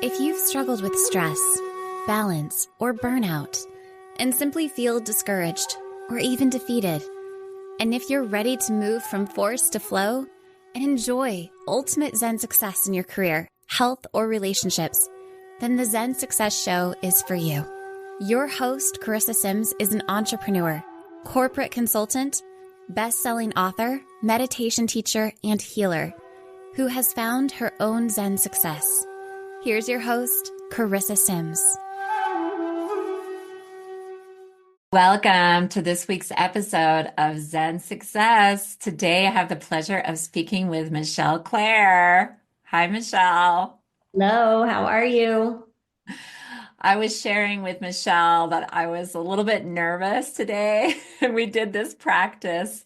If you've struggled with stress, balance, or burnout, and simply feel discouraged or even defeated, and if you're ready to move from force to flow and enjoy ultimate Zen success in your career, health, or relationships, then the Zen Success Show is for you. Your host, Carissa Sims, is an entrepreneur, corporate consultant, best-selling author, meditation teacher, and healer who has found her own Zen success. Here's your host, Carissa Sims. Welcome to this week's episode of Zen Success. Today I have the pleasure of speaking with Michelle Claire. Hi, Michelle. Hello, how are you? I was sharing with Michelle that I was a little bit nervous today. We did this practice.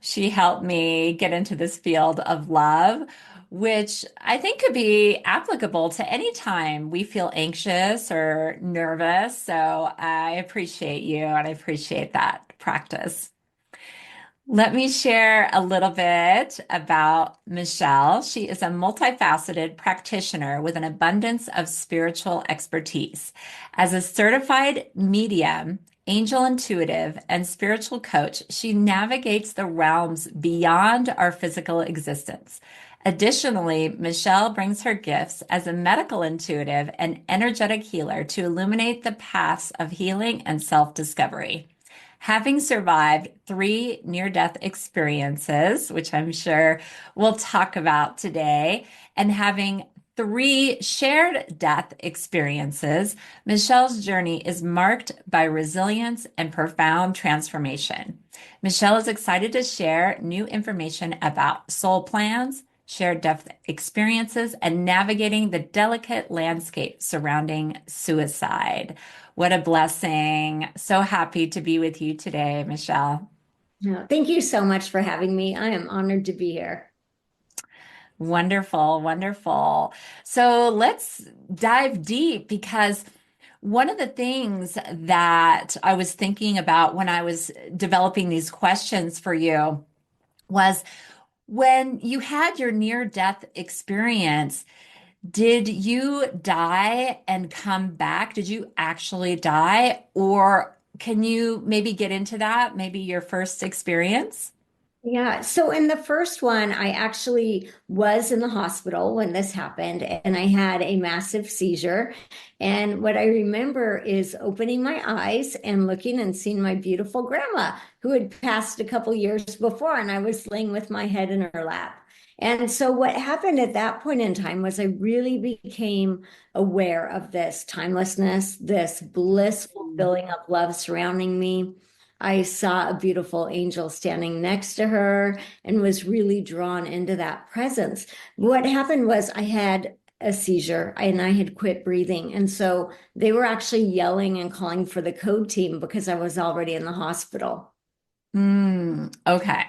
She helped me get into this field of love, which I think could be applicable to any time we feel anxious or nervous. So I appreciate you and I appreciate that practice. Let me share a little bit about Michelle. She is a multifaceted practitioner with an abundance of spiritual expertise. As a certified medium, angel intuitive, and spiritual coach, she navigates the realms beyond our physical existence. Additionally, Michelle brings her gifts as a medical intuitive and energetic healer to illuminate the paths of healing and self-discovery. Having survived 3 near-death experiences, which I'm sure we'll talk about today, and having 3 shared death experiences, Michelle's journey is marked by resilience and profound transformation. Michelle is excited to share new information about soul plans, shared death experiences, and navigating the delicate landscape surrounding suicide. What a blessing. So happy to be with you today, Michelle. Thank you so much for having me. I am honored to be here. Wonderful, wonderful. So let's dive deep because one of the things that I was thinking about when I was developing these questions for you was when you had your near-death experience, did you die and come back? Did you actually die? Or can you maybe get into that? Maybe your first experience? Yeah, so in the first one, I actually was in the hospital when this happened, and I had a massive seizure. And what I remember is opening my eyes and looking and seeing my beautiful grandma who had passed a couple years before, and I was laying with my head in her lap. And so what happened at that point in time was I really became aware of this timelessness, this blissful feeling of love surrounding me. I saw a beautiful angel standing next to her and was really drawn into that presence. What happened was I had a seizure and I had quit breathing. And so they were actually yelling and calling for the code team because I was already in the hospital. Okay.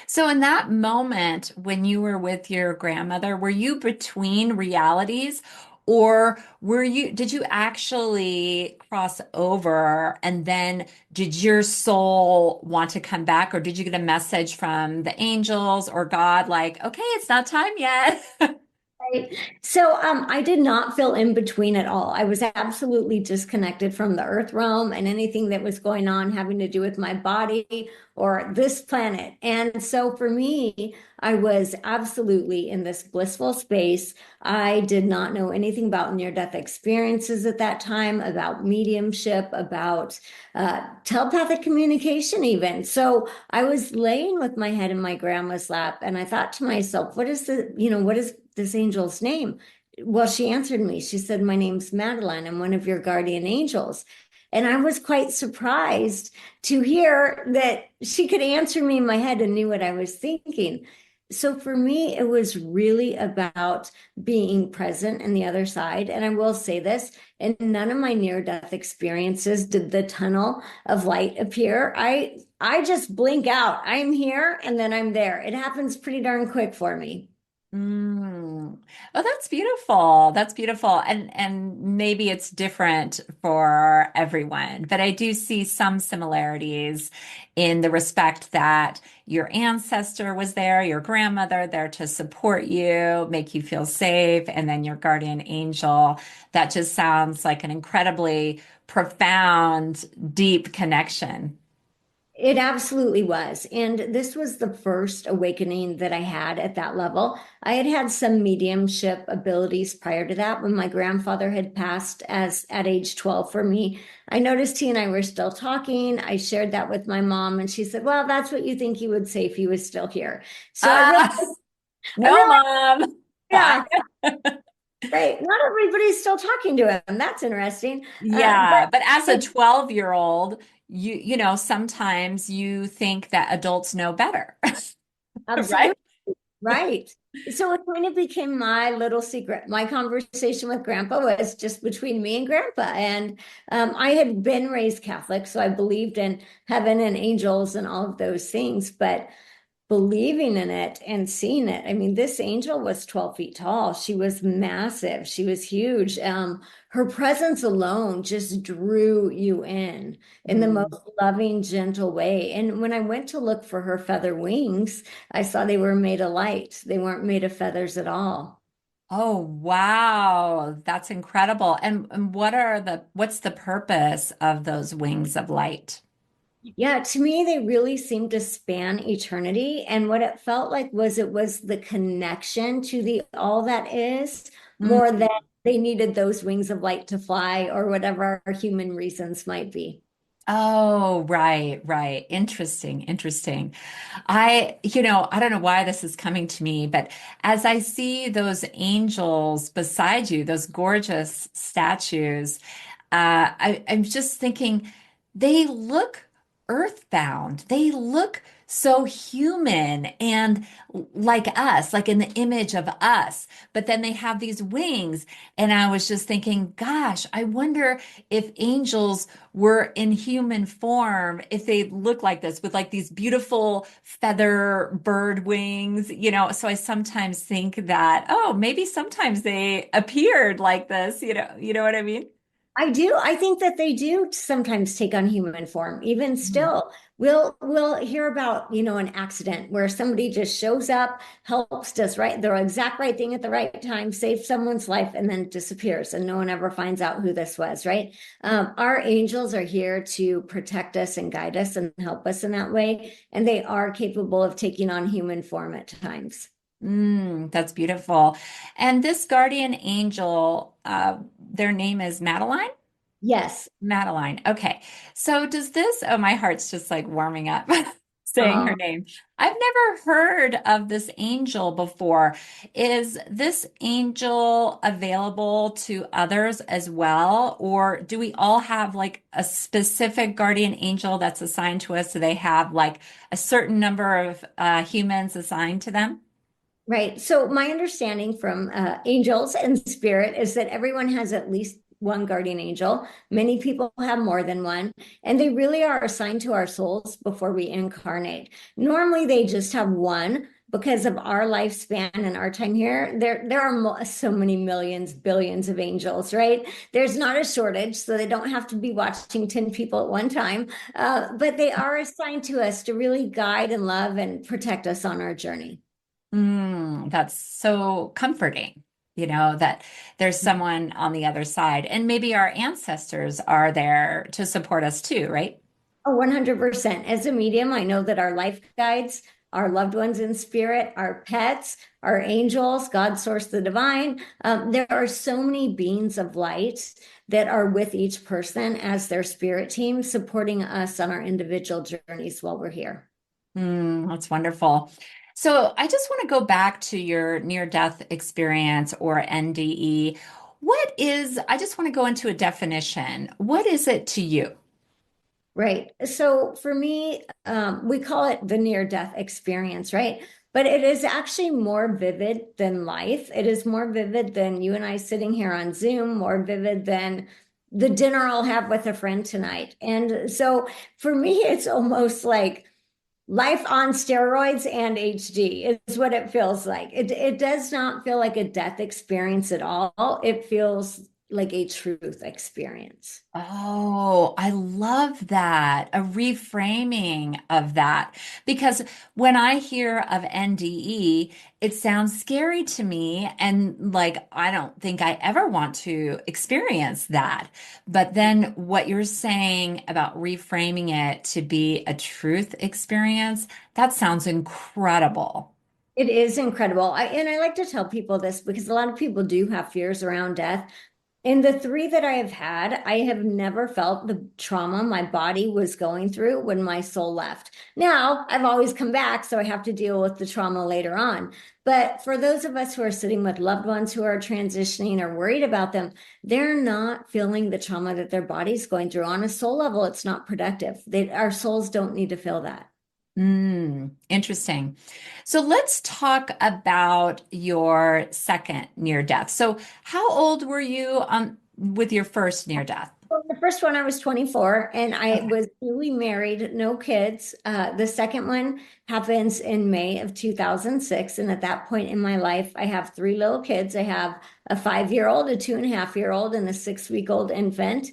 So in that moment when you were with your grandmother, were you between realities or did you actually cross over and then did your soul want to come back or did you get a message from the angels or God like, okay, it's not time yet? Right. So I did not feel in between at all. I was absolutely disconnected from the earth realm and anything that was going on having to do with my body or this planet. And so for me, I was absolutely in this blissful space. I did not know anything about near-death experiences at that time, about mediumship, about telepathic communication even. So I was laying with my head in my grandma's lap and I thought to myself, what is this angel's name? Well, she answered me. She said, my name's Madeline. I'm one of your guardian angels. And I was quite surprised to hear that she could answer me in my head and knew what I was thinking. So for me, it was really about being present in the other side. And I will say this, in none of my near-death experiences did the tunnel of light appear. I just blink out. I'm here and then I'm there. It happens pretty darn quick for me. Oh, that's beautiful. That's beautiful. And maybe it's different for everyone, but I do see some similarities in the respect that your ancestor was there, your grandmother there to support you, make you feel safe, and then your guardian angel. That just sounds like an incredibly profound, deep connection. It absolutely was. And this was the first awakening that I had at that level. I had had some mediumship abilities prior to that when my grandfather had passed as at age 12 for me. I noticed he and I were still talking. I shared that with my mom and she said, "Well, that's what you think he would say if he was still here." So Ah, I no, realized, mom. Bye. yeah, right. Not everybody's still talking to him. That's interesting. Yeah, but as a But 12-year-old, sometimes you think that adults know better, right? absolutely. Right. So it kind of became my little secret. My conversation with Grandpa was just between me and Grandpa. And I had been raised Catholic, so I believed in heaven and angels and all of those things. But believing in it and seeing it. I mean, this angel was 12 feet tall. She was massive. She was huge. Her presence alone just drew you in the most Mm. loving, gentle way. And when I went to look for her feather wings, I saw they were made of light. They weren't made of feathers at all. Oh, wow. That's incredible. And what's the purpose of those wings of light? Yeah, to me, they really seemed to span eternity. And what it felt like was it was the connection to the all that is more than they needed those wings of light to fly or whatever our human reasons might be. Oh, right, right. Interesting, interesting. I don't know why this is coming to me, but as I see those angels beside you, those gorgeous statues, I'm just thinking they look earthbound. They look so human and like us, like in the image of us. But then they have these wings. And I was just thinking, gosh, I wonder if angels were in human form, if they look like this with like these beautiful feather bird wings, So I sometimes think that, oh, maybe sometimes they appeared like this, you know what I mean? I do. I think that they do sometimes take on human form. Even still, we'll hear about, an accident where somebody just shows up, helps, does right the exact right thing at the right time, saves someone's life, and then disappears, and no one ever finds out who this was, right? Our angels are here to protect us and guide us and help us in that way, and they are capable of taking on human form at times. That's beautiful. And this guardian angel, their name is Madeline? Yes. Madeline. Okay. So does this, oh, my heart's just like warming up saying her Um, name. I've never heard of this angel before. Is this angel available to others as well? Or do we all have like a specific guardian angel that's assigned to us? Do they have like a certain number of humans assigned to them? Right. So my understanding from angels and spirit is that everyone has at least one guardian angel. Many people have more than one, and they really are assigned to our souls before we incarnate. Normally, they just have one because of our lifespan and our time here. There are so many millions, billions of angels, right? There's not a shortage, so they don't have to be watching 10 people at one time. But they are assigned to us to really guide and love and protect us on our journey. That's so comforting, that there's someone on the other side. And maybe our ancestors are there to support us too, right? Oh, 100%. As a medium, I know that our life guides, our loved ones in spirit, our pets, our angels, God, source, the divine. There are so many beings of light that are with each person as their spirit team, supporting us on our individual journeys while we're here. That's wonderful. So I just want to go back to your near-death experience or NDE. I just want to go into a definition. What is it to you? Right. So for me, we call it the near-death experience, right? But it is actually more vivid than life. It is more vivid than you and I sitting here on Zoom, more vivid than the dinner I'll have with a friend tonight. And so for me, it's almost like life on steroids and HD is what it feels like. It does not feel like a death experience at all. It feels like a truth experience. Oh, I love that. A reframing of that. Because when I hear of NDE, it sounds scary to me. And like, I don't think I ever want to experience that. But then what you're saying about reframing it to be a truth experience, that sounds incredible. It is incredible. And I like to tell people this because a lot of people do have fears around death. In the three that I have had, I have never felt the trauma my body was going through when my soul left. Now, I've always come back, so I have to deal with the trauma later on. But for those of us who are sitting with loved ones who are transitioning or worried about them, they're not feeling the trauma that their body's going through. On a soul level, it's not productive. Our souls don't need to feel that. Interesting. So let's talk about your second near death. So how old were you with your first near death? Well, the first one, I was 24 and I Okay. was newly married, no kids. The second one happens in May of 2006. And at that point in my life, I have three little kids. I have a 5-year-old, a 2.5-year-old, and a 6-week-old infant.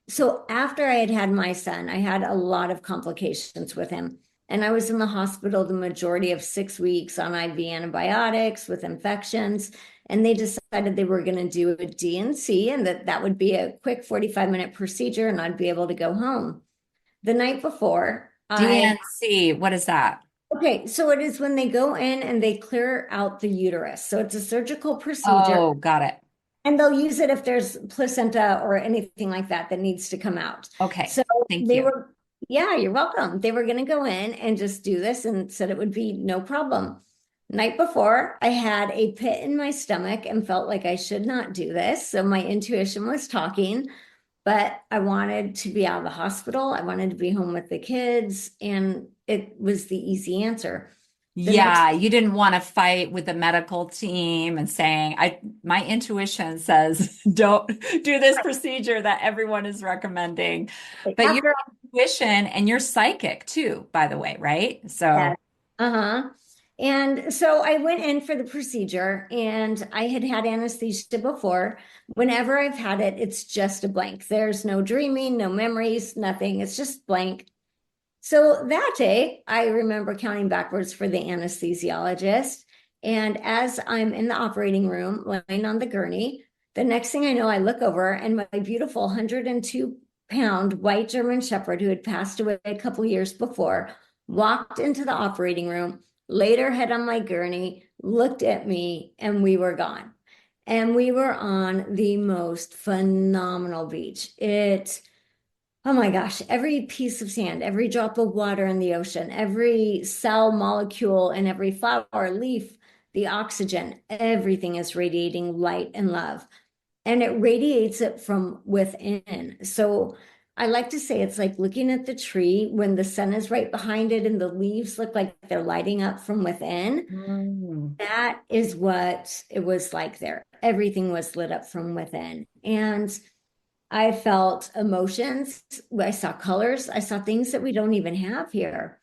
So after I had had my son, I had a lot of complications with him. And I was in the hospital the majority of 6 weeks on IV antibiotics with infections. And they decided they were going to do a D&C and that would be a quick 45-minute procedure and I'd be able to go home. The night before, DNC, what is that? okay, so it is when they go in and they clear out the uterus. So it's a surgical procedure Oh, got it. and they'll use it if there's placenta or anything like that that needs to come out. Okay. So Thank they you. were, yeah, you're welcome. They were going to go in and just do this and said it would be no problem. Night before, I had a pit in my stomach and felt like I should not do this. So my intuition was talking, but I wanted to be out of the hospital. I wanted to be home with the kids, and it was the easy answer. The next Yeah, you didn't want to fight with the medical team and saying, my intuition says don't do this procedure that everyone is recommending. But your after intuition and you're psychic too, by the way, right? that, So, uh-huh. And so I went in for the procedure and I had had anesthesia before. Whenever I've had it, it's just a blank. There's no dreaming, no memories, nothing. It's just blank. So that day, I remember counting backwards for the anesthesiologist. And as I'm in the operating room, laying on the gurney, the next thing I know, I look over and my beautiful 102-pound white German Shepherd, who had passed away a couple years before, walked into the operating room, laid her head on my gurney, looked at me, and we were gone. And we were on the most phenomenal beach. Oh my gosh, every piece of sand, every drop of water in the ocean, every cell molecule in every flower, leaf, the oxygen, everything is radiating light and love. And it radiates it from within. So I like to say it's like looking at the tree when the sun is right behind it and the leaves look like they're lighting up from within. mm, That is what it was like there. Everything was lit up from within. And I felt emotions. I saw colors. I saw things that we don't even have here.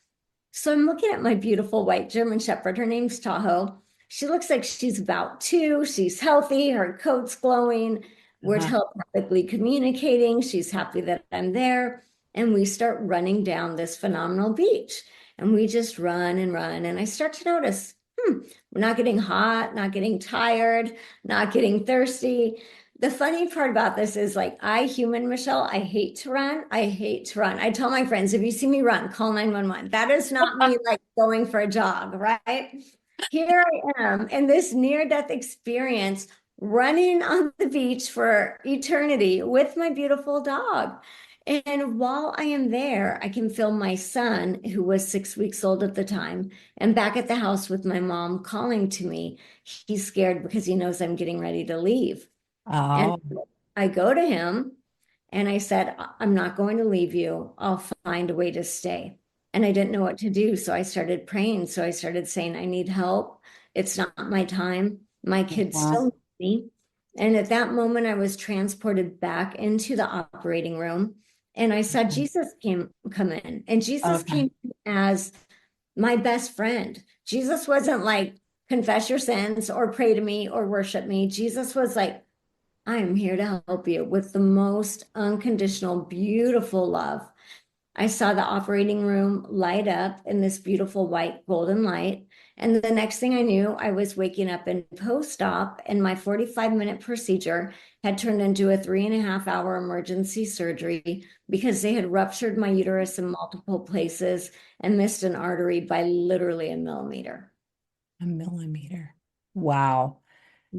So I'm looking at my beautiful white German Shepherd. Her name's Tahoe. She looks like she's about 2. She's healthy. Her coat's glowing. We're uh-huh. telepathically communicating. She's happy that I'm there. And we start running down this phenomenal beach. And we just run and run. And I start to notice, we're not getting hot, not getting tired, not getting thirsty. The funny part about this is like human Michelle, I hate to run. I hate to run. I tell my friends, if you see me run, call 911. That is not me like going for a jog, right? Here I am in this near-death experience, running on the beach for eternity with my beautiful dog. And while I am there, I can feel my son, who was 6 weeks old at the time, and back at the house with my mom calling to me. He's scared because he knows I'm getting ready to leave. And Oh, I go to him and I said, I'm not going to leave you. I'll find a way to stay. And I didn't know what to do. So I started praying. So I started saying, I need help. It's not my time. My kids uh-huh. still need me. And at that moment, I was transported back into the operating room and I saw Jesus come in. And Jesus Okay. came as my best friend. Jesus wasn't like, confess your sins or pray to me or worship me. Jesus was like, I am here to help you with the most unconditional, beautiful love. I saw the operating room light up in this beautiful white golden light. And the next thing I knew, I was waking up in post-op, and my 45-minute procedure had turned into a 3.5 hour emergency surgery because they had ruptured my uterus in multiple places and missed an artery by literally a millimeter. A millimeter. Wow.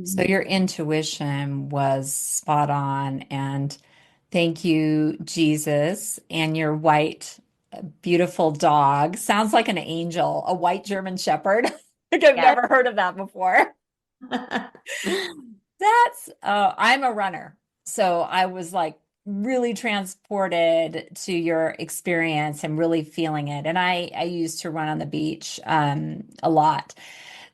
So Mhm. your intuition was spot on. And thank you, Jesus, and your white, beautiful dog. Sounds like an angel, a white German Shepherd. Like I've Yes. never heard of that before. I'm a runner. So I was like really transported to your experience and really feeling it. And I used to run on the beach a lot.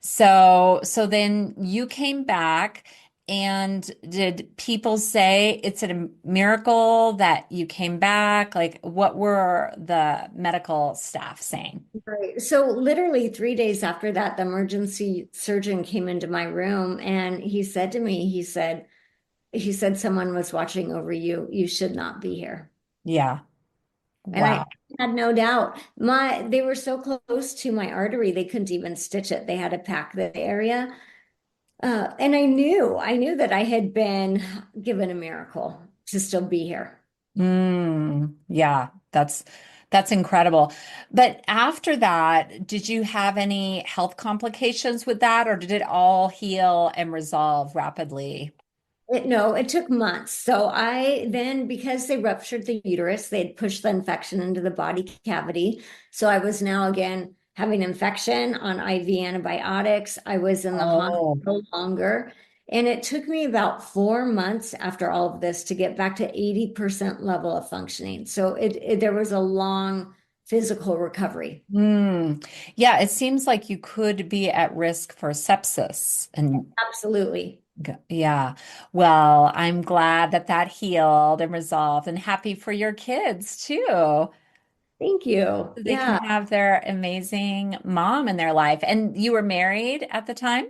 So then you came back, and did people say it's a miracle that you came back? Like, what were the medical staff saying? Right. So literally 3 days after that, the emergency surgeon came into my room and he said to me, he said, someone was watching over you. You should not be here. Yeah. And I Wow. had no doubt. They were so close to my artery, they couldn't even stitch it. They had to pack the area. And I knew that I had been given a miracle to still be here. Yeah, that's incredible. But after that, did you have any health complications with that, or did it all heal and resolve rapidly? No, it took months. So I then, because they ruptured the uterus, they'd pushed the infection into the body cavity. So I was now again having infection on IV antibiotics. I was in the Oh. hospital longer. And it took me about 4 months after all of this to get back to 80% level of functioning. So there was a long physical recovery. Yeah, it seems like you could be at risk for sepsis. And Absolutely. yeah, well, I'm glad that that healed and resolved, and happy for your kids too. Thank you. They can Yeah. have their amazing mom in their life. And you were married at the time?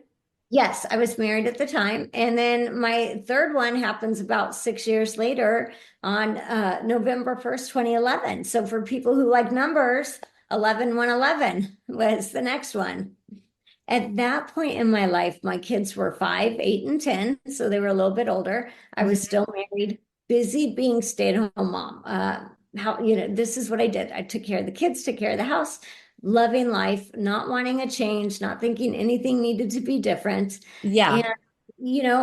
Yes, I was married at the time. And then my third one happens about 6 years later on November 1st, 2011. So for people who like numbers, 11 was the next one. At that point in my life, my kids were 5, 8, and 10. So they were a little bit older. I was Mhm. still married, busy being stay-at-home mom. This is what I did. I took care of the kids, took care of the house, loving life, not wanting a change, not thinking anything needed to be different. And, Yeah.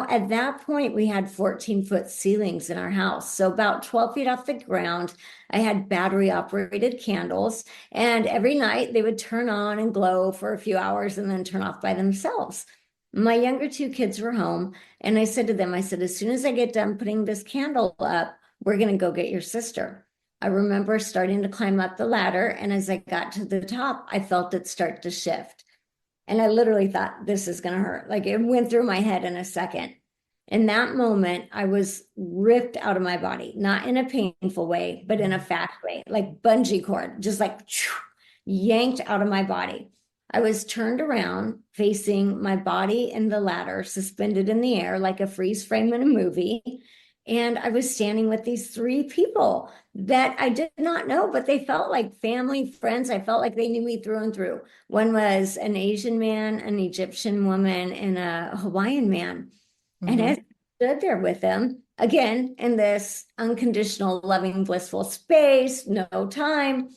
at that point, we had 14-foot ceilings in our house. So about 12 feet off the ground, I had battery operated candles. And every night they would turn on and glow for a few hours and then turn off by themselves. My younger two kids were home, and I said to them, I said, as soon as I get done putting this candle up, we're going to go get your sister. I remember starting to climb up the ladder, and as I got to the top, I felt it start to shift. And I literally thought, this is going to hurt. Like it went through my head in a second. In that moment, I was ripped out of my body, not in a painful way, but in a fast way, like bungee cord, just like yanked out of my body. I was turned around facing my body in the ladder, suspended in the air like a freeze frame in a movie. And I was standing with these three people that I did not know, but they felt like family, friends. I felt like they knew me through and through. One was an Asian man, an Egyptian woman, and a Hawaiian man. And Hmm. as I stood there with them, again, in this unconditional, loving, blissful space, no time,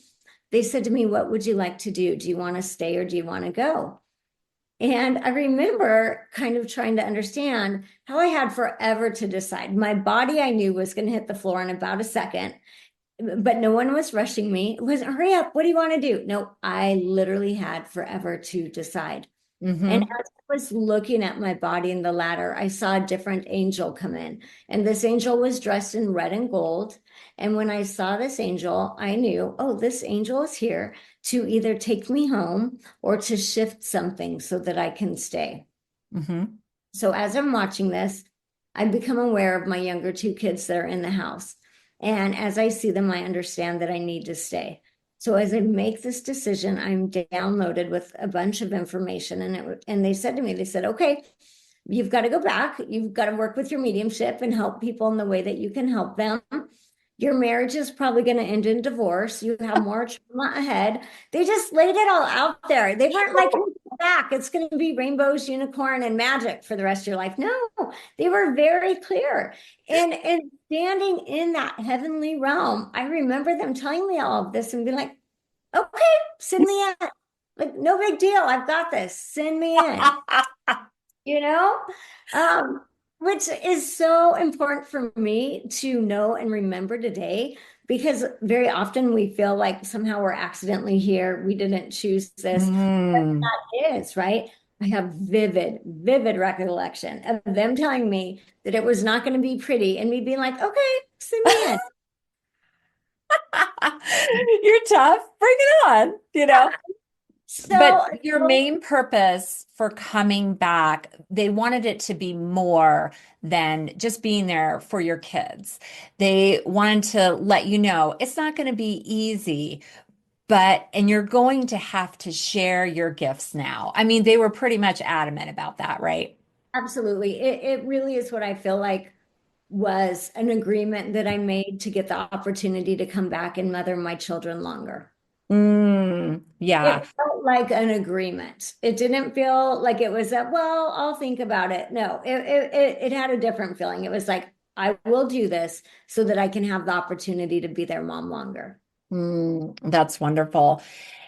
they said to me, what would you like to do? Do you want to stay or do you want to go? And I remember kind of trying to understand how I had forever to decide. My body, I knew, was going to hit the floor in about a second, but no one was rushing me. It wasn't, hurry up. What do you want to do? No, I literally had forever to decide. And Hmm. as I was looking at my body in the ladder, I saw a different angel come in. And this angel was dressed in red and gold. And when I saw this angel, I knew, oh, this angel is here to either take me home or to shift something so that I can stay. Hmm. So as I'm watching this, I become aware of my younger two kids that are in the house. And as I see them, I understand that I need to stay. So as I make this decision, I'm downloaded with a bunch of information, and they said to me, they said, okay, you've got to go back. You've got to work with your mediumship and help people in the way that you can help them. Your marriage is probably going to end in divorce. You have more trauma ahead. They just laid it all out there. They weren't like, "Hey, go back. It's going to be rainbows, unicorn, and magic for the rest of your life." No, they were very clear. And standing in that heavenly realm, I remember them telling me all of this and being like, okay, send me in. Like, no big deal. I've got this. Send me in, you know? Um, which is so important for me to know and remember today, because very often we feel like somehow we're accidentally here. We didn't choose this. But Mm. that is, right? I have vivid recollection of them telling me that it was not going to be pretty and me being like, okay, send me in. You're tough. Bring it on, you know. But So, your main purpose for coming back, they wanted it to be more than just being there for your kids. They wanted to let you know it's not going to be easy, and you're going to have to share your gifts now. I mean, they were pretty much adamant about that, right? absolutely. It really is what I feel like was an agreement that I made to get the opportunity to come back and mother my children longer. Yeah. It felt like an agreement. It didn't feel like it was a, well, I'll think about it. No, it had a different feeling. It was like, I will do this so that I can have the opportunity to be their mom longer. That's wonderful.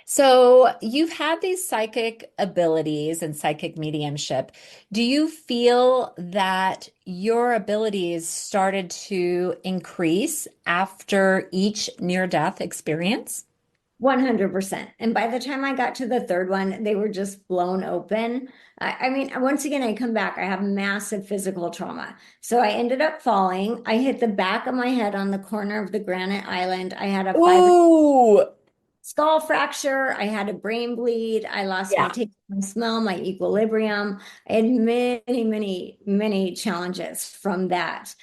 So you've had these psychic abilities and psychic mediumship. Do you feel that your abilities started to increase after each near-death experience? 100%. And by the time I got to the third one, they were just blown open. I mean, once again, I come back, I have massive physical trauma. So I ended up falling. I hit the back of my head on the corner of the granite island. I had a fiber Ooh, skull fracture. I had a brain bleed. I lost my yeah. taste, my smell, my equilibrium. I had many challenges from that.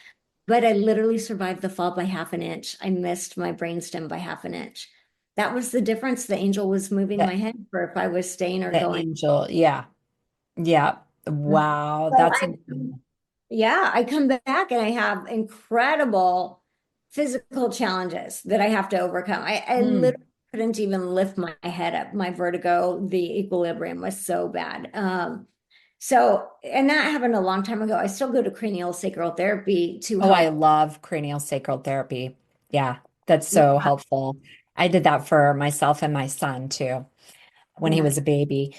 But I literally survived the fall by half an inch. I missed my brainstem by half an inch. That was the difference. The angel was moving The, my head for if I was staying or the going. angel. Yeah. Yeah. Wow. So That's I, incredible. yeah, I come back and I have incredible physical challenges that I have to overcome. I Mm. literally couldn't even lift my head up. My vertigo, the equilibrium was so bad. And that happened a long time ago. I still go to cranial sacral therapy to Oh, I help. love cranial sacral therapy. Yeah, that's Yeah, so helpful. I did that for myself and my son too when he yeah. was a baby.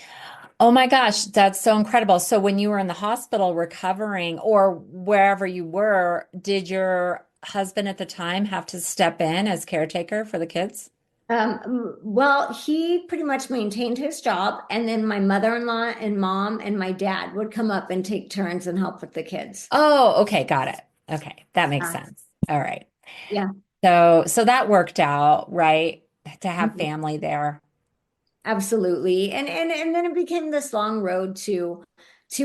Oh my gosh, that's so incredible. So when you were in the hospital recovering or wherever you were, did your husband at the time have to step in as caretaker for the kids? Well, he pretty much maintained his job, and then my mother-in-law and mom and my dad would come up and take turns and help with the kids. Oh, okay, got it. Okay, that makes Uh, sense. All right. yeah. So that worked out, right? To have Mhm. family there. Absolutely. And then it became this long road to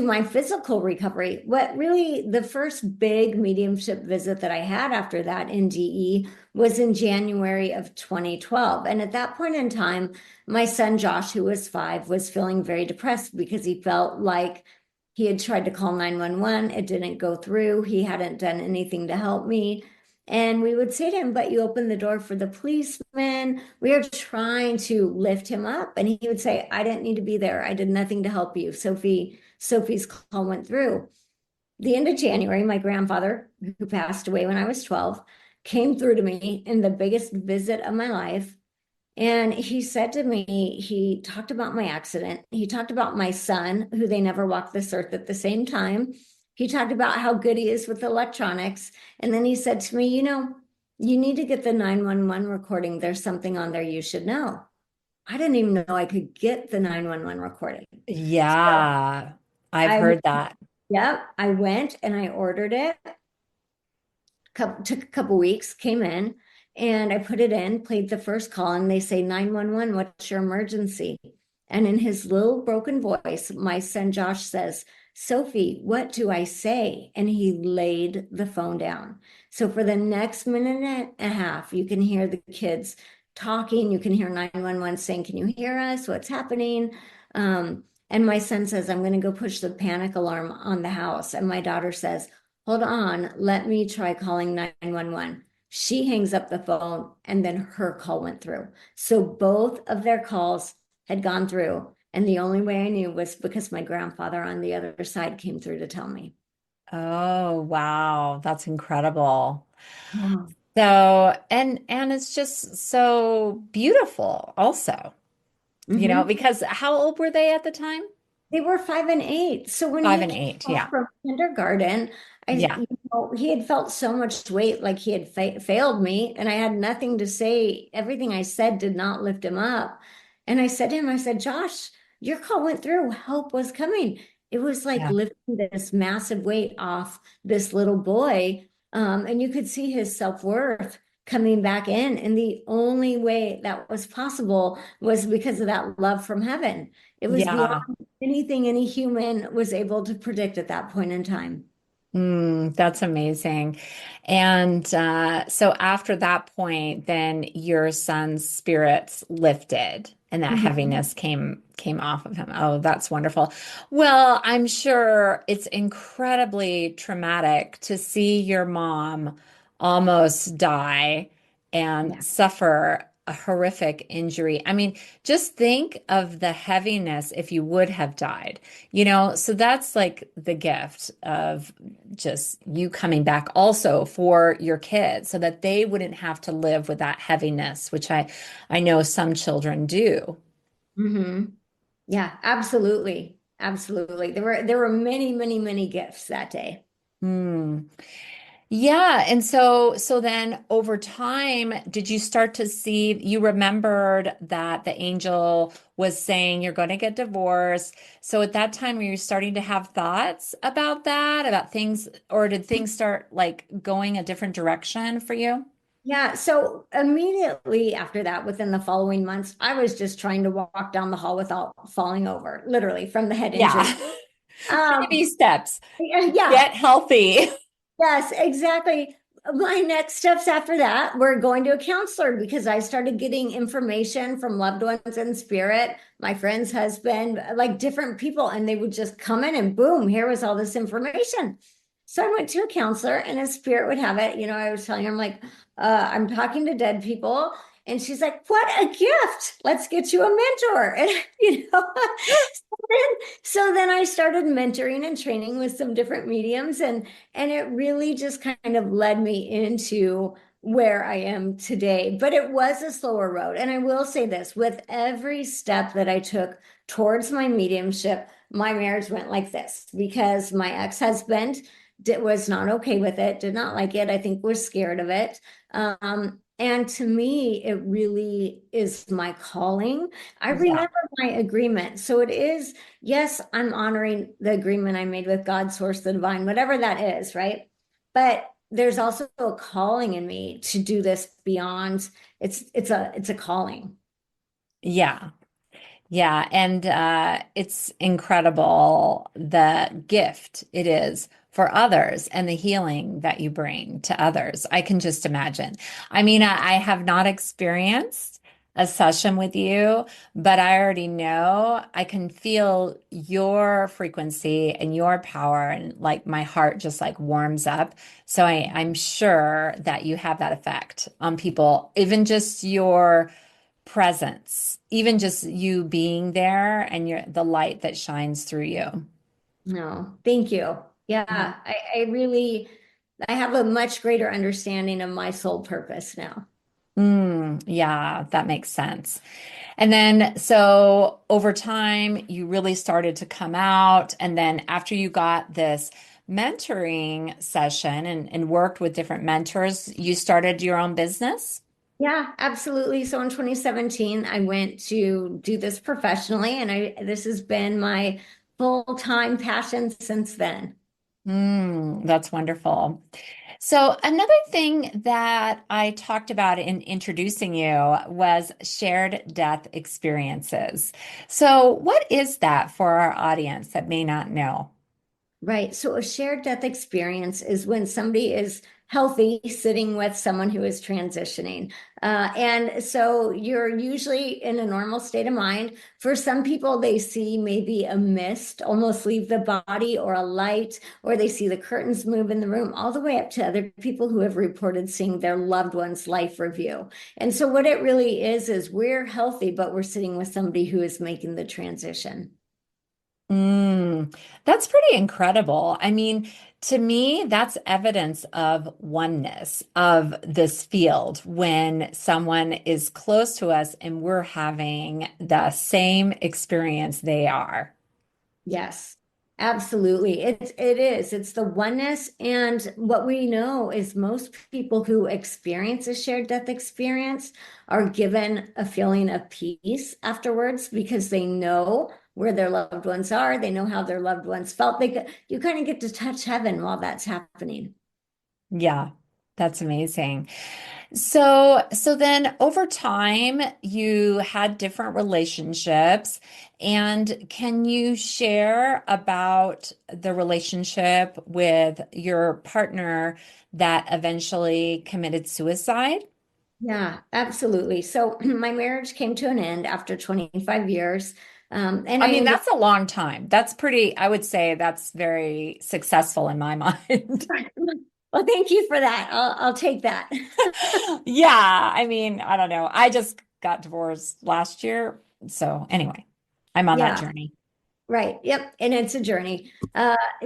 my physical recovery. What really the first big mediumship visit that I had after that NDE was in January of 2012. And at that point in time, my son Josh, who was 5, was feeling very depressed because he felt like he had tried to call 911. It didn't go through. He hadn't done anything to help me. And we would say to him, but you opened the door for the policeman. We are trying to lift him up. And he would say, I didn't need to be there. I did nothing to help you. Sophie's call went through. The end of January, my grandfather, who passed away when I was 12, came through to me in the biggest visit of my life. And he said to me, he talked about my accident. He talked about my son, who they never walked this earth at the same time. He talked about how good he is with electronics. And then he said to me, you need to get the 911 recording. There's something on there you should know. I didn't even know I could get the 911 recording. So Yeah, I've I, heard that. yep, I went and I ordered it. Took a couple weeks, came in, and I put it in, played the first call, and they say 911, what's your emergency? And in his little broken voice, my son Josh says, Sophie, what do I say? And he laid the phone down. So for the next minute and a half, you can hear the kids talking. You can hear 911 saying, "Can you hear us? What's happening?" And my son says, "I'm going to go push the panic alarm on the house." And my daughter says, "Hold on, let me try calling 911." She hangs up the phone, and then her call went through. So both of their calls had gone through. And the only way I knew was because my grandfather on the other side came through to tell me. Oh, wow. That's incredible. Yeah. So, and it's just so beautiful also, Hmm. because how old were they at the time? They were 5 and 8. So when Five he and came eight. home Yeah. from kindergarten, Yeah. he had felt so much weight, like he had failed me, and I had nothing to say. Everything I said did not lift him up. And I said to him, I said, "Josh, your call went through. Help was coming." It was like Yeah. lifting this massive weight off this little boy. And you could see his self-worth coming back in. And the only way that was possible was because of that love from heaven. It was beyond Yeah. anything any human was able to predict at that point in time. That's amazing. And so after that point, then your son's spirits lifted and that Mhm. heaviness came off of him. Oh, that's wonderful. Well, I'm sure it's incredibly traumatic to see your mom almost die and Yeah. suffer a horrific injury. I mean, just think of the heaviness if you would have died. So that's like the gift of just you coming back also for your kids so that they wouldn't have to live with that heaviness, which I know some children do. Hmm. Yeah, absolutely. Absolutely. There were many, many, many gifts that day. Hmm. Yeah, and so then over time, did you start to see, you remembered that the angel was saying you're going to get divorced. So at that time, were you starting to have thoughts about that, about things, or did things start like going a different direction for you? Yeah, so immediately after that, within the following months, I was just trying to walk down the hall without falling over, literally from the head Yeah. injury. Um, Baby steps. yeah, Get healthy. yes, exactly. My next steps after that were going to a counselor because I started getting information from loved ones in spirit, my friend's husband, like different people, and they would just come in and boom, here was all this information. So I went to a counselor, and as spirit would have it, I was telling her, I'm like, I'm talking to dead people. And she's like, "What a gift. Let's get you a mentor." And, so then I started mentoring and training with some different mediums, and it really just kind of led me into where I am today. But it was a slower road. And I will say this, with every step that I took towards my mediumship, my marriage went like this because my ex-husband was not okay with it, did not like it, I think was scared of it. And to me, it really is my calling. I Yeah. remember my agreement. So it is, yes, I'm honoring the agreement I made with God, source, the divine, whatever that is, right? But there's also a calling in me to do this beyond. It's a calling. Yeah. Yeah, and it's incredible the gift it is for others and the healing that you bring to others. I can just imagine. I mean, I have not experienced a session with you, but I already know I can feel your frequency and your power, and like my heart just like warms up. So I'm sure that you have that effect on people, even just your presence, even just you being there and the light that shines through you. No, thank you. Yeah, I really, I have a much greater understanding of my soul purpose now. Yeah, that makes sense. And then, so over time, you really started to come out. And then, after you got this mentoring session and worked with different mentors, you started your own business. Yeah, absolutely. So in 2017, I went to do this professionally, and this has been my full-time passion since then. That's wonderful. So, another thing that I talked about in introducing you was shared death experiences. So, what is that for our audience that may not know? Right. So a shared death experience is when somebody is healthy sitting with someone who is transitioning. And so you're usually in a normal state of mind. For some people, they see maybe a mist almost leave the body or a light, or they see the curtains move in the room, all the way up to other people who have reported seeing their loved one's life review. And so what it really is we're healthy, but we're sitting with somebody who is making the transition. That's pretty incredible. I mean, to me, that's evidence of oneness of this field when someone is close to us and we're having the same experience they are. Yes, absolutely. It is. It's the oneness. And what we know is most people who experience a shared death experience are given a feeling of peace afterwards because they know where their loved ones are. They know how their loved ones felt. You kind of get to touch heaven while that's happening. Yeah, that's amazing. So then over time, you had different relationships. And can you share about the relationship with your partner that eventually committed suicide? Yeah, absolutely. So my marriage came to an end after 25 years. And I I mean, ended that's a long time. That's pretty, I would say that's very successful in my mind. Well, thank you for that. I'll take that. Yeah, I mean, I don't know. I just got divorced last year. So anyway, I'm on that Yeah. journey. Right. Yep. And it's a journey.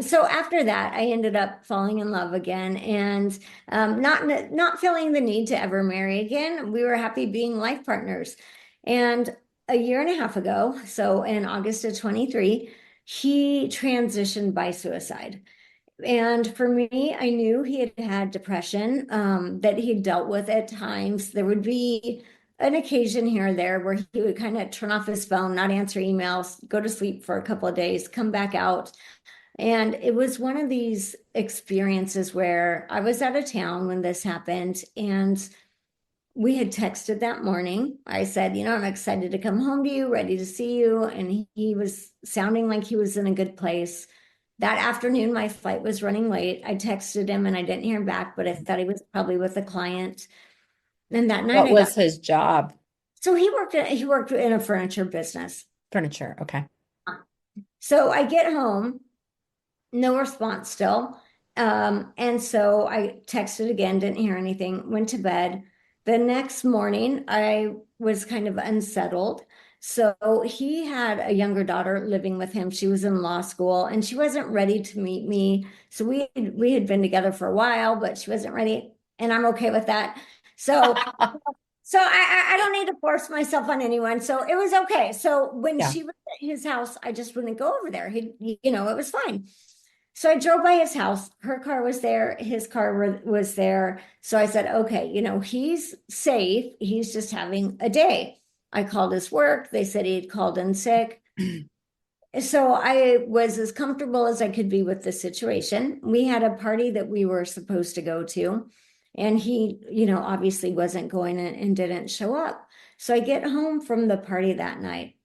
So after that, I ended up falling in love again and not feeling the need to ever marry again. We were happy being life partners. And a year and a half ago, so in August of 23, he transitioned by suicide. And for me, I knew he had had depression that he dealt with at times. There would be an occasion here or there where he would kind of turn off his phone, not answer emails, go to sleep for a couple of days, come back out. And it was one of these experiences where I was out of town when this happened, and we had texted that morning. I said, I'm excited to come home to you, ready to see you. And he was sounding like he was in a good place. That afternoon, my flight was running late. I texted him and I didn't hear back, but I thought he was probably with a client. And that night What I got, was his job? so he worked in a furniture business. Furniture. Okay. So I get home, no response still. And so I texted again, didn't hear anything, went to bed. The next morning, I was kind of unsettled. So he had a younger daughter living with him. She was in law school and she wasn't ready to meet me. So we had been together for a while, but she wasn't ready, and I'm okay with that. So I don't need to force myself on anyone. So it was okay. So when Yeah. she was at his house, I just wouldn't go over there. It was fine. So I drove by his house. Her car was there. His car was there. So I said, okay, he's safe. He's just having a day. I called his work. They said he'd called in sick. So I was as comfortable as I could be with the situation. We had a party that we were supposed to go to, and he, obviously wasn't going and didn't show up. So I get home from the party that night,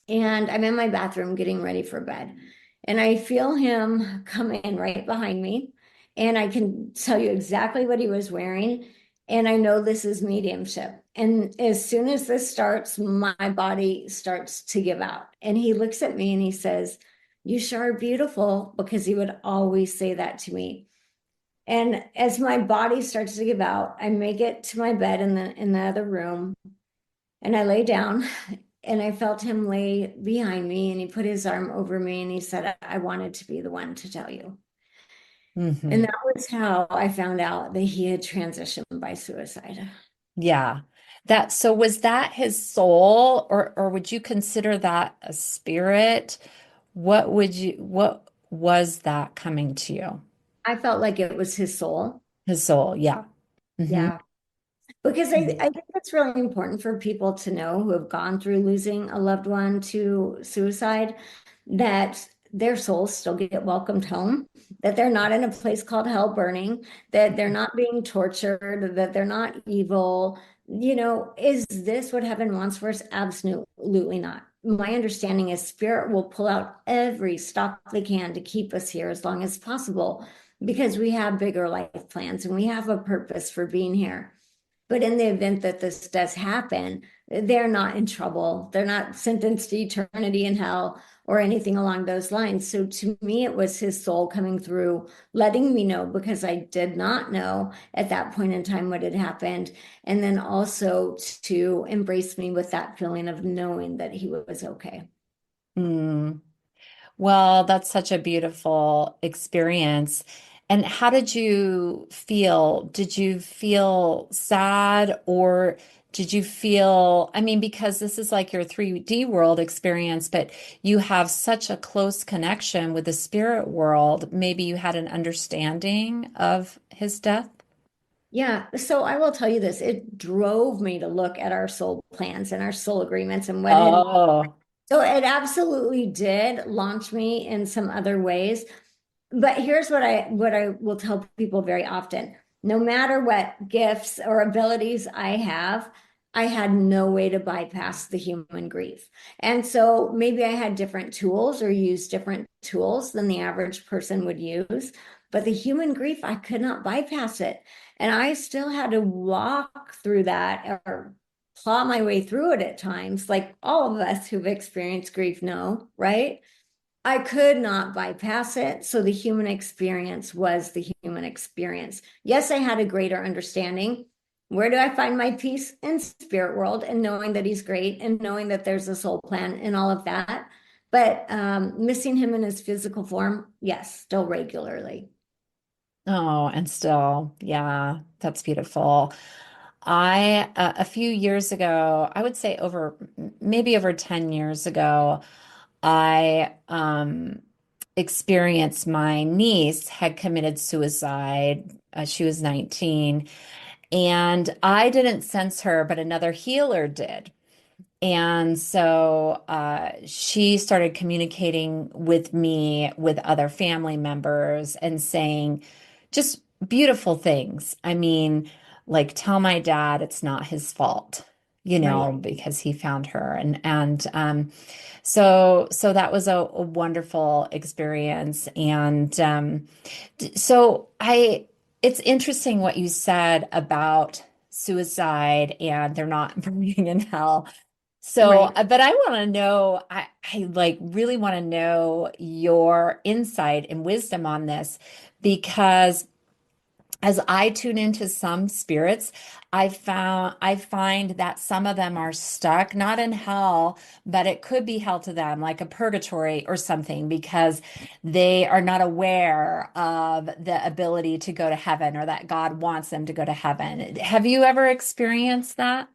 and I'm in my bathroom getting ready for bed. And I feel him come in right behind me. And I can tell you exactly what he was wearing. And I know this is mediumship. And as soon as this starts, my body starts to give out. And he looks at me and he says, "You sure are beautiful," because he would always say that to me. And as my body starts to give out, I make it to my bed in the other room, and I lay down and I felt him lay behind me and he put his arm over me and he said, "I wanted to be the one to tell you." And Hmm. that was how I found out that he had transitioned by suicide. Yeah. So was that his soul or would you consider that a spirit? What was that coming to you? I felt like it was his soul. His soul, yeah. Hmm. Yeah. Because I think it's really important for people to know who have gone through losing a loved one to suicide that their souls still get welcomed home, that they're not in a place called hell burning, that they're not being tortured, that they're not evil. Is this what heaven wants for us? Absolutely not. my understanding is spirit will pull out every stop they can to keep us here as long as possible because we have bigger life plans and we have a purpose for being here. But in the event that this does happen, they're not in trouble. They're not sentenced to eternity in hell or anything along those lines. So to me, it was his soul coming through, letting me know because I did not know at that point in time what had happened. And then also to embrace me with that feeling of knowing that he was okay. Mm. Well, that's such a beautiful experience. And how did you feel? Did you feel sad or did you feel, I mean, because this is like your 3D world experience, but you have such a close connection with the spirit world. Maybe you had an understanding of his death? Yeah, so I will tell you this, it drove me to look at our soul plans and our soul agreements and what had. Oh, So it absolutely did launch me in some other ways. But here's what I will tell people very often. No matter what gifts or abilities I have, I had no way to bypass the human grief. And so maybe I had different tools or used different tools than the average person would use, but the human grief, I could not bypass it. And I still had to walk through that or claw my way through it at times, like all of us who've experienced grief know, right? I could not bypass it. So the human experience was the human experience. Yes, I had a greater understanding. Where do I find my peace in spirit world and knowing that he's great and knowing that there's a soul plan and all of that. But missing him in his physical form, yes, still regularly. oh, and still, yeah, that's beautiful. A few years ago, I would say maybe over 10 years ago, I experienced my niece had committed suicide. She was 19, and I didn't sense her, but another healer did. And so she started communicating with me, with other family members, and saying just beautiful things. I mean, like tell my dad it's not his fault, Right. because he found her. So that was a wonderful experience. And so it's interesting what you said about suicide and they're not burning in hell. So, Right. but I want to know, I like really want to know your insight and wisdom on this because as I tune into some spirits, I find that some of them are stuck, not in hell, but it could be hell to them, like a purgatory or something, because they are not aware of the ability to go to heaven or that God wants them to go to heaven. Have you ever experienced that?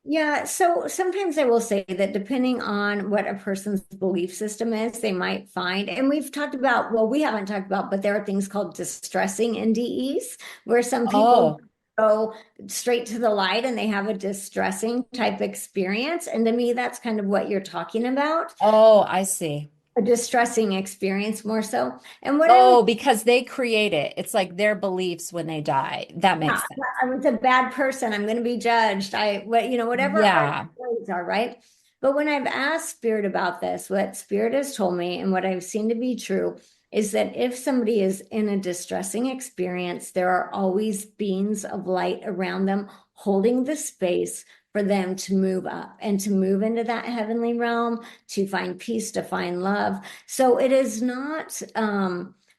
Yeah, so sometimes I will say that depending on what a person's belief system is, they might find, and we've talked about, well, we haven't talked about, but there are things called distressing NDEs, where some people Oh, go straight to the light and they have a distressing type experience. And to me, that's kind of what you're talking about, oh, I see. a distressing experience more so. And what I would. Oh, because they create it. It's like their beliefs when they die. That Yeah, makes sense. I was a bad person. I'm going to be judged. Whatever our Yeah. stories are, right? But when I've asked Spirit about this, what Spirit has told me and what I've seen to be true is that if somebody is in a distressing experience, there are always beings of light around them holding the space for them to move up and to move into that heavenly realm, to find peace, to find love. So it is not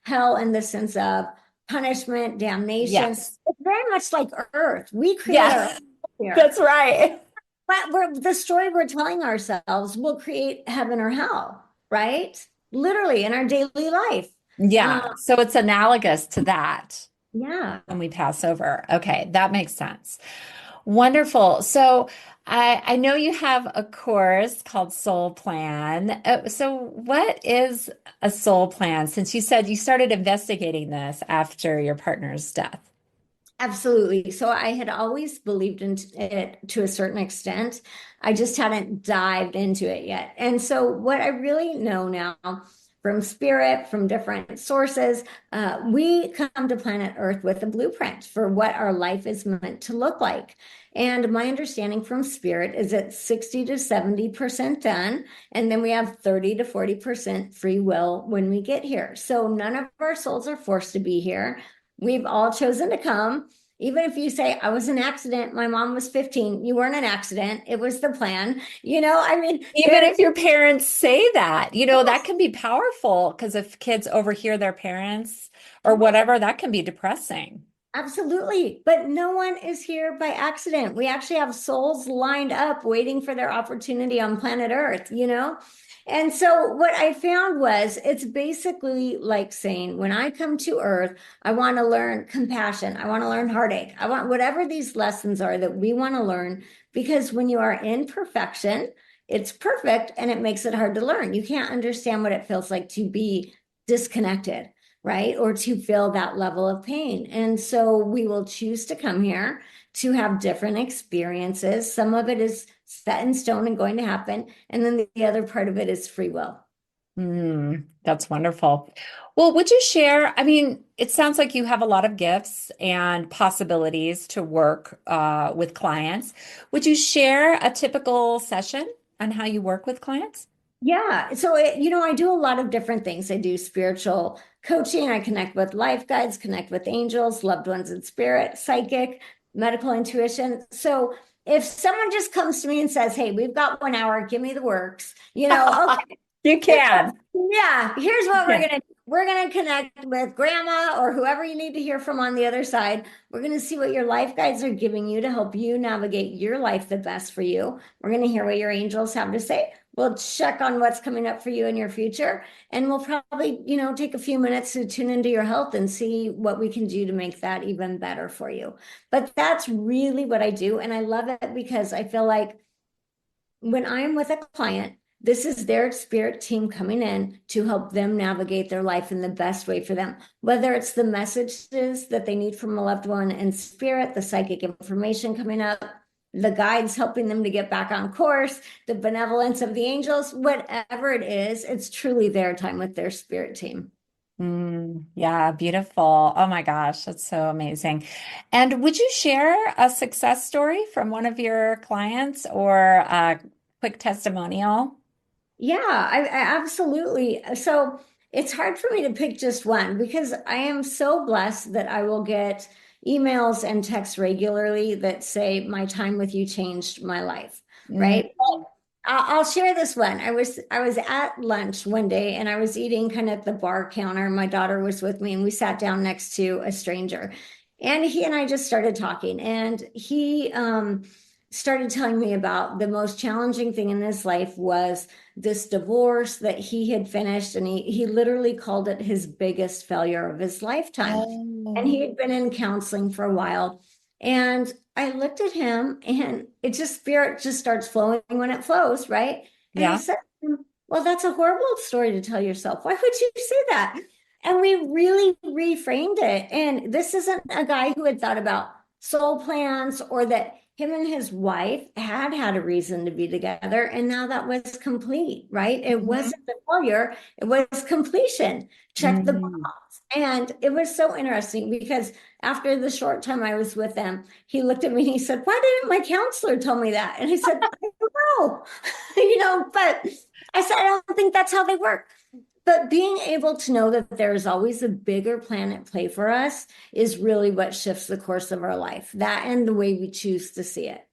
hell in the sense of punishment, damnation. Yes. It's very much like Earth. We create our Yeah, own here. that's right. But the story we're telling ourselves will create heaven or hell, right? Literally in our daily life. Um, Yeah. So it's analogous to that yeah, when we pass over. Okay, that makes sense. Wonderful. So I know you have a course called Soul Plan. So what is a soul plan? Since you said you started investigating this after your partner's death. absolutely. So I had always believed in it to a certain extent. I just hadn't dived into it yet. And so what I really know now from spirit, from different sources. We come to planet Earth with a blueprint for what our life is meant to look like. And my understanding from spirit is it's 60 to 70% done. And then we have 30 to 40% free will when we get here. So none of our souls are forced to be here. We've all chosen to come. Even if you say, I was an accident, my mom was 15, you weren't an accident, it was the plan. I mean, Even there, if your parents say that, that can be powerful because if kids overhear their parents or whatever, that can be depressing. absolutely. But no one is here by accident. We actually have souls lined up waiting for their opportunity on planet Earth. And so what I found was it's basically like saying, when I come to Earth, I want to learn compassion. I want to learn heartache. I want whatever these lessons are that we want to learn, because when you are in perfection, it's perfect and it makes it hard to learn. You can't understand what it feels like to be disconnected, right? Or to feel that level of pain. And so we will choose to come here to have different experiences. Some of it is set in stone and going to happen. And then the other part of it is free will. That's wonderful. Well, would you share? I mean, it sounds like you have a lot of gifts and possibilities to work with clients. Would you share a typical session on how you work with clients? Yeah. So, I do a lot of different things. I do spiritual coaching. I connect with life guides, connect with angels, loved ones in spirit, psychic, medical intuition. So, if someone just comes to me and says, hey, we've got 1 hour, give me the works, okay. You can. Yeah, here's You what we're can. gonna do. We're gonna connect with grandma or whoever you need to hear from on the other side. We're gonna see what your life guides are giving you to help you navigate your life the best for you. We're gonna hear what your angels have to say. We'll check on what's coming up for you in your future, and we'll probably, take a few minutes to tune into your health and see what we can do to make that even better for you. But that's really what I do, and I love it because I feel like when I'm with a client, this is their spirit team coming in to help them navigate their life in the best way for them. Whether it's the messages that they need from a loved one in spirit, the psychic information coming up, the guides helping them to get back on course, the benevolence of the angels, whatever it is, it's truly their time with their spirit team. Yeah, beautiful. Oh my gosh, that's so amazing. And would you share a success story from one of your clients or a quick testimonial? Yeah, I absolutely. So it's hard for me to pick just one because I am so blessed that I will get emails and texts regularly that say, my time with you changed my life, Mm, right? Well, I'll share this one. I was at lunch one day and I was eating kind of at the bar counter. My daughter was with me and we sat down next to a stranger. And he and I just started talking, and he started telling me about the most challenging thing in his life was this divorce that he had finished, and he literally called it his biggest failure of his lifetime. And oh, he had been in counseling for a while. And I looked at him and it just spirit just starts flowing when it flows, right? And I yeah. said, well, that's a horrible story to tell yourself. Why would you say that? And we really reframed it. And this isn't a guy who had thought about soul plans or that him and his wife had a reason to be together, and now that was complete, right? It Mhm. wasn't the failure, it was completion. Check the Mm. box. And it was so interesting because after the short time I was with them, he looked at me and he said, why didn't my counselor tell me that? And I said, I don't know. But I said, I don't think that's how they work. But being able to know that there's always a bigger plan at play for us is really what shifts the course of our life, that and the way we choose to see it.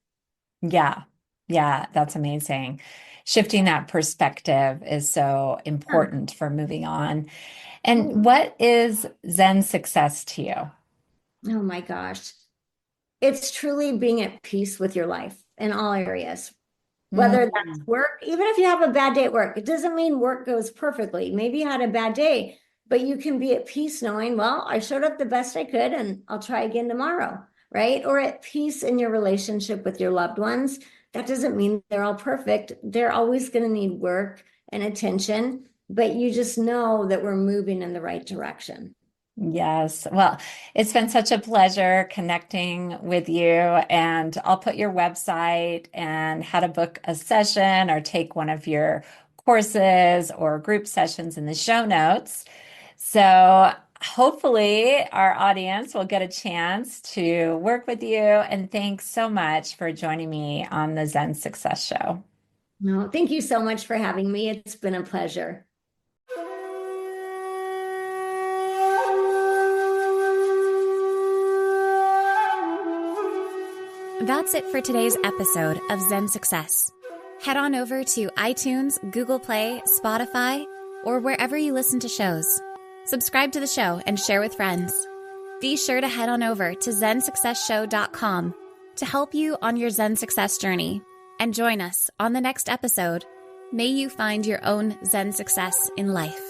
Yeah. Yeah, that's amazing. Shifting that perspective is so Yeah. important for moving on. And Oh, what is Zen success to you? oh my gosh. It's truly being at peace with your life in all areas, whether that's Mm, work, even if you have a bad day at work, it doesn't mean work goes perfectly. Maybe you had a bad day, but you can be at peace knowing, well, I showed up the best I could and I'll try again tomorrow, right? Or at peace in your relationship with your loved ones. That doesn't mean they're all perfect. They're always going to need work and attention, but you just know that we're moving in the right direction. yes. Well, it's been such a pleasure connecting with you. And I'll put your website and how to book a session or take one of your courses or group sessions in the show notes. So hopefully our audience will get a chance to work with you. And thanks so much for joining me on the Zen Success Show. No, thank you so much for having me. It's been a pleasure. That's it for today's episode of Zen Success. Head on over to iTunes, Google Play, Spotify, or wherever you listen to shows. Subscribe to the show and share with friends. Be sure to head on over to ZenSuccessShow.com to help you on your Zen success journey. And join us on the next episode. May you find your own Zen success in life.